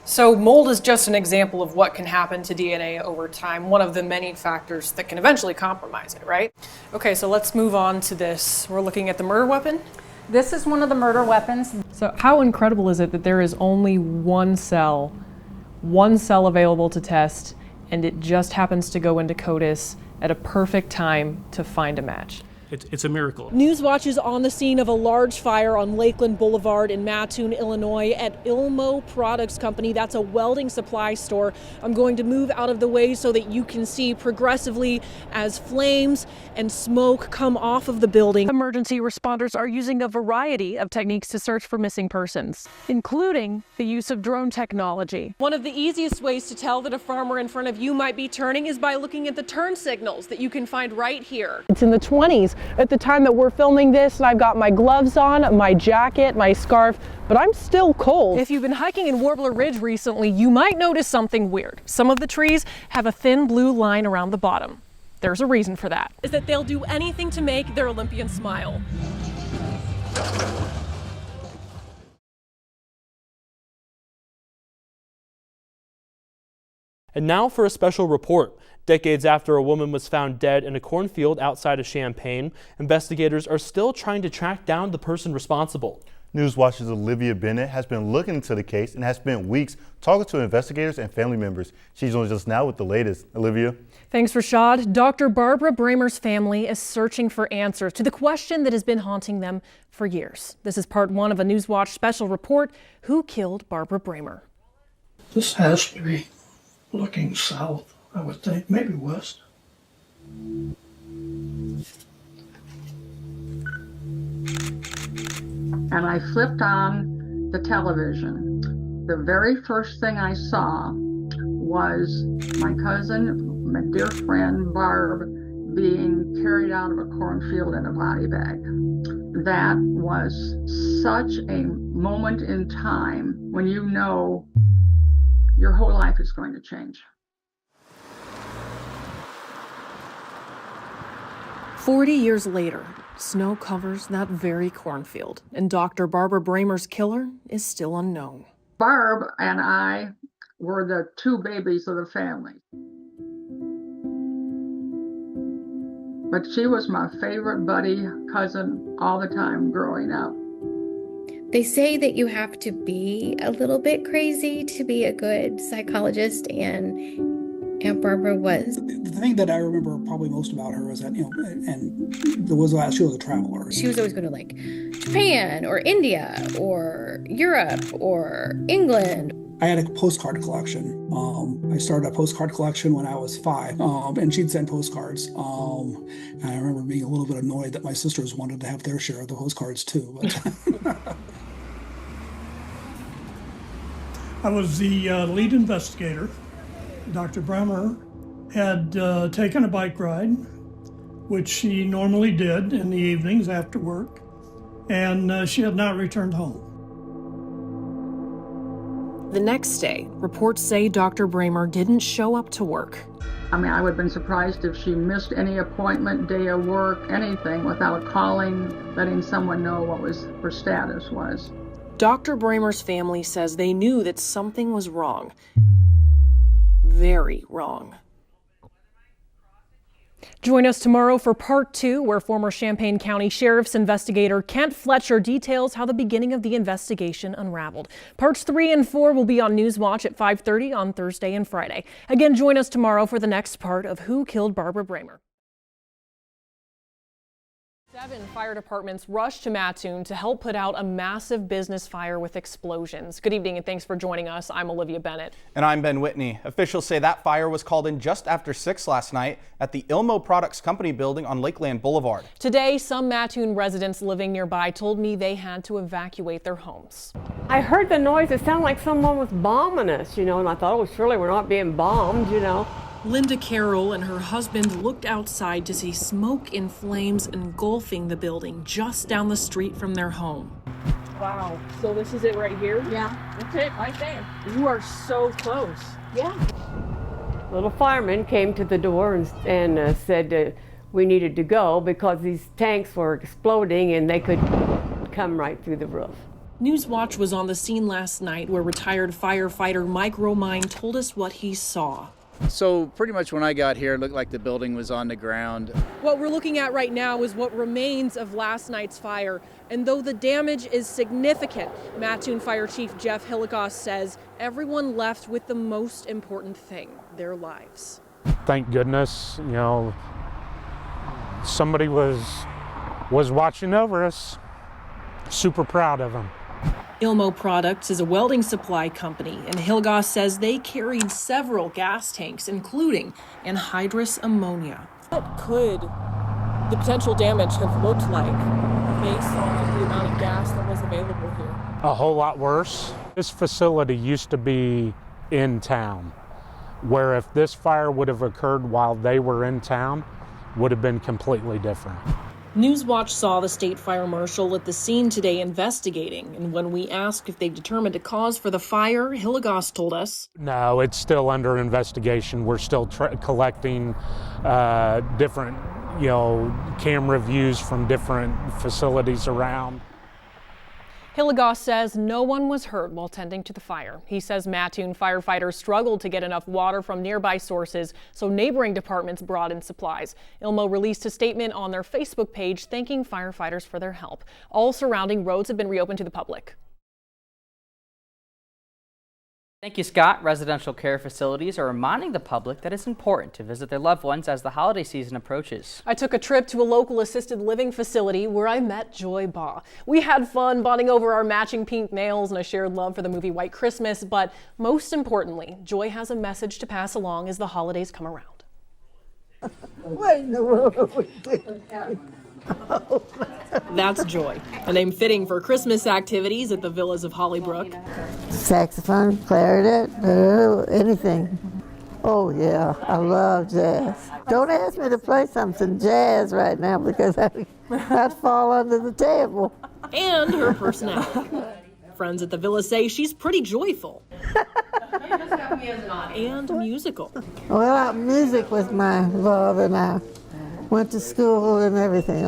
So mold is just an example of what can happen to DNA over time, one of the many factors that can eventually compromise it, right? Okay, so let's move on to this. We're looking at the murder weapon. This is one of the murder weapons. So how incredible is it that there is only one cell available to test, and it just happens to go into CODIS at a perfect time to find a match? It's a miracle. Newswatch is on the scene of a large fire on Lakeland Boulevard in Mattoon, Illinois at Ilmo Products Company. That's a welding supply store. I'm going to move out of the way so that you can see progressively as flames and smoke come off of the building. Emergency responders are using a variety of techniques to search for missing persons, including the use of drone technology. One of the easiest ways to tell that a farmer in front of you might be turning is by looking at the turn signals that you can find right here. It's in the 20s at the time that we're filming this, and I've got my gloves on, my jacket, my scarf, but I'm still cold. If you've been hiking in Warbler Ridge recently, you might notice something weird. Some of the trees have a thin blue line around the bottom. There's a reason for that. Is that they'll do anything to make their Olympian smile. And now for a special report. Decades after a woman was found dead in a cornfield outside of Champaign, investigators are still trying to track down the person responsible. Newswatch's Olivia Bennett has been looking into the case and has spent weeks talking to investigators and family members. She joins us now with the latest. Olivia? Thanks, Rashad. Dr. Barbara Bremer's family is searching for answers to the question that has been haunting them for years. This is part one of a Newswatch special report, Who Killed Barbara Bremer? This has to be looking south, I would think, maybe west. And I flipped on the television. The very first thing I saw was my cousin, my dear friend Barb, being carried out of a cornfield in a body bag. That was such a moment in time when you know your whole life is going to change. 40 years later, snow covers that very cornfield, and Dr. Barbara Bremer's killer is still unknown. Barb and I were the two babies of the family. But she was my favorite buddy cousin all the time growing up. They say that you have to be a little bit crazy to be a good psychologist, and Aunt Barbara was. The thing that I remember probably most about her was that, and she was a traveler. She was always going to like Japan or India or Europe or England. I had a postcard collection. I started a postcard collection when I was 5, and she'd send postcards. And I remember being a little bit annoyed that my sisters wanted to have their share of the postcards too. But I was the lead investigator. Dr. Bremer had taken a bike ride, which she normally did in the evenings after work, and she had not returned home. The next day, reports say Dr. Bremer didn't show up to work. I mean, I would have been surprised if she missed any appointment, day of work, anything, without calling, letting someone know what her status was. Dr. Bremer's family says they knew that something was wrong. Very wrong. Join us tomorrow for part 2, where former Champaign County Sheriff's investigator Kent Fletcher details how the beginning of the investigation unraveled. Parts 3 and 4 will be on Newswatch at 5:30 on Thursday and Friday. Again, join us tomorrow for the next part of Who Killed Barbara Bremer. 7 fire departments rushed to Mattoon to help put out a massive business fire with explosions. Good evening and thanks for joining us. I'm Olivia Bennett. And I'm Ben Whitney. Officials say that fire was called in just after 6 last night at the Ilmo Products Company building on Lakeland Boulevard. Today, some Mattoon residents living nearby told me they had to evacuate their homes. I heard the noise. It sounded like someone was bombing us, and I thought, oh, surely we're not being bombed, Linda Carroll and her husband looked outside to see smoke and flames engulfing the building just down the street from their home. Wow, so this is it right here? Yeah, that's it right there. You are so close. Yeah. Little fireman came to the door and said we needed to go because these tanks were exploding and they could come right through the roof. Newswatch was on the scene last night where retired firefighter Mike Romine told us what he saw. So pretty much when I got here, it looked like the building was on the ground. What we're looking at right now is what remains of last night's fire. And though the damage is significant, Mattoon Fire Chief Jeff Hilligoss says everyone left with the most important thing, their lives. Thank goodness, somebody was watching over us. Super proud of them. Ilmo Products is a welding supply company, and Hilligoss says they carried several gas tanks, including anhydrous ammonia. What could the potential damage have looked like based on the amount of gas that was available here? A whole lot worse. This facility used to be in town, where if this fire would have occurred while they were in town, would have been completely different. Newswatch saw the state fire marshal at the scene today investigating, and when we asked if they determined a cause for the fire, Hilligoss told us, No, it's still under investigation. We're still collecting different, camera views from different facilities around. Hilligoss says no one was hurt while tending to the fire. He says Mattoon firefighters struggled to get enough water from nearby sources, so neighboring departments brought in supplies. Ilmo released a statement on their Facebook page thanking firefighters for their help. All surrounding roads have been reopened to the public. Thank you, Scott. Residential care facilities are reminding the public that it's important to visit their loved ones as the holiday season approaches. I took a trip to a local assisted living facility where I met Joy Baugh. We had fun bonding over our matching pink nails and a shared love for the movie White Christmas, but most importantly, Joy has a message to pass along as the holidays come around. What in the world are we doing? That's Joy, a name fitting for Christmas activities at the Villas of Hollybrook. Saxophone, clarinet, anything. Oh yeah, I love jazz. Don't ask me to play something jazz right now because I'd fall under the table. And her personality. Friends at the Villa say she's pretty joyful. And musical. Well, music was my love, and I went to school and everything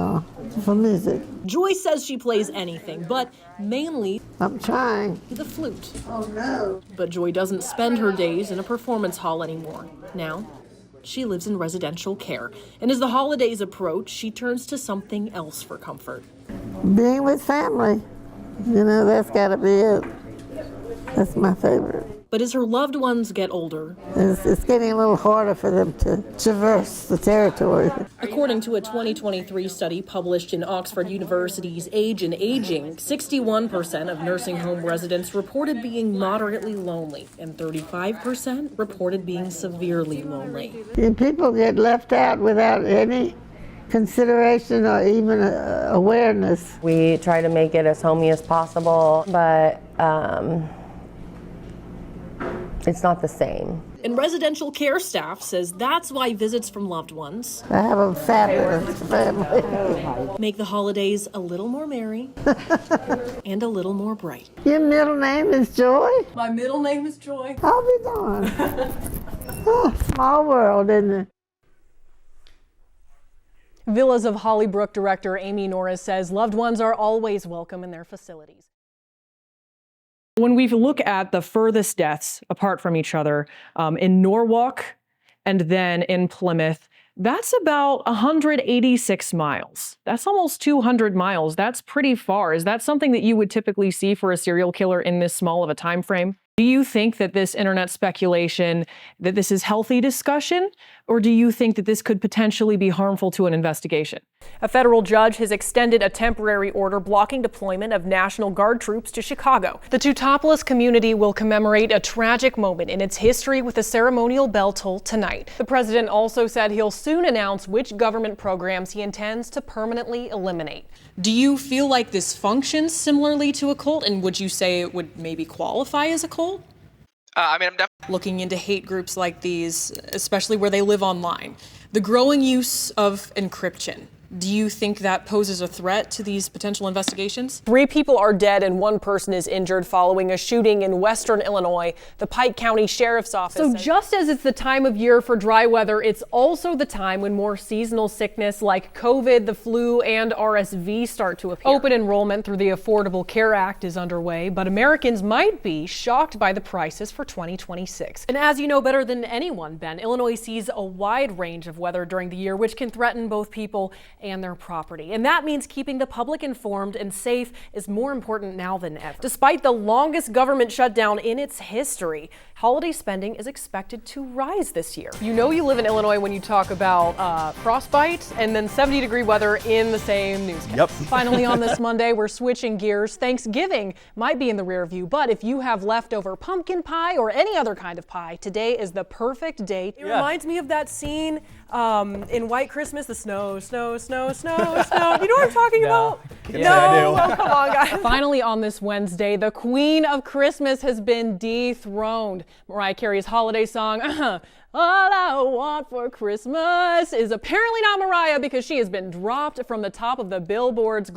for music. Joy says she plays anything, but mainly I'm trying. The flute. Oh no. But Joy doesn't spend her days in a performance hall anymore. Now, she lives in residential care. And as the holidays approach, she turns to something else for comfort. Being with family. That's gotta be it. That's my favorite. But as her loved ones get older, it's getting a little harder for them to traverse the territory. According to a 2023 study published in Oxford University's Age and Aging, 61% of nursing home residents reported being moderately lonely, and 35% reported being severely lonely. And people get left out without any consideration or even awareness. We try to make it as homey as possible, but it's not the same. And residential care staff says that's why visits from loved ones I have a fabulous family. make the holidays a little more merry and a little more bright. Your middle name is Joy? My middle name is Joy. I'll be darned. Small world, isn't it? Villas of Hollybrook director Amy Norris says loved ones are always welcome in their facilities. When we look at the furthest deaths apart from each other in Norwalk and then in Plymouth, that's about 186 miles. That's almost 200 miles. That's pretty far. Is that something that you would typically see for a serial killer in this small of a time frame? Do you think that this internet speculation, that this is healthy discussion, or do you think that this could potentially be harmful to an investigation? A federal judge has extended a temporary order blocking deployment of National Guard troops to Chicago. The Teutopolis community will commemorate a tragic moment in its history with a ceremonial bell toll tonight. The president also said he'll soon announce which government programs he intends to permanently eliminate. Do you feel like this functions similarly to a cult, and would you say it would maybe qualify as a cult? I'm definitely looking into hate groups like these, especially where they live online. The growing use of encryption. Do you think that poses a threat to these potential investigations? 3 people are dead and 1 person is injured following a shooting in western Illinois. The Pike County Sheriff's Office. So just as it's the time of year for dry weather, it's also the time when more seasonal sickness like COVID, the flu, and RSV start to appear. Open enrollment through the Affordable Care Act is underway, but Americans might be shocked by the prices for 2026. And as you know better than anyone, Ben, Illinois sees a wide range of weather during the year, which can threaten both people and their property. And that means keeping the public informed and safe is more important now than ever. Despite the longest government shutdown in its history, holiday spending is expected to rise this year. You know you live in Illinois when you talk about frostbite and then 70-degree weather in the same newscast. Yep. Finally, on this Monday, we're switching gears. Thanksgiving might be in the rear view, but if you have leftover pumpkin pie or any other kind of pie, today is the perfect day. It reminds me of that scene in White Christmas, the snow, snow, snow, snow, snow. You know what I'm talking about? Yeah, I do. Well, come on, guys. Finally, on this Wednesday, the Queen of Christmas has been dethroned. Mariah Carey's holiday song, All I Want for Christmas, is apparently not Mariah because she has been dropped from the top of the Billboard's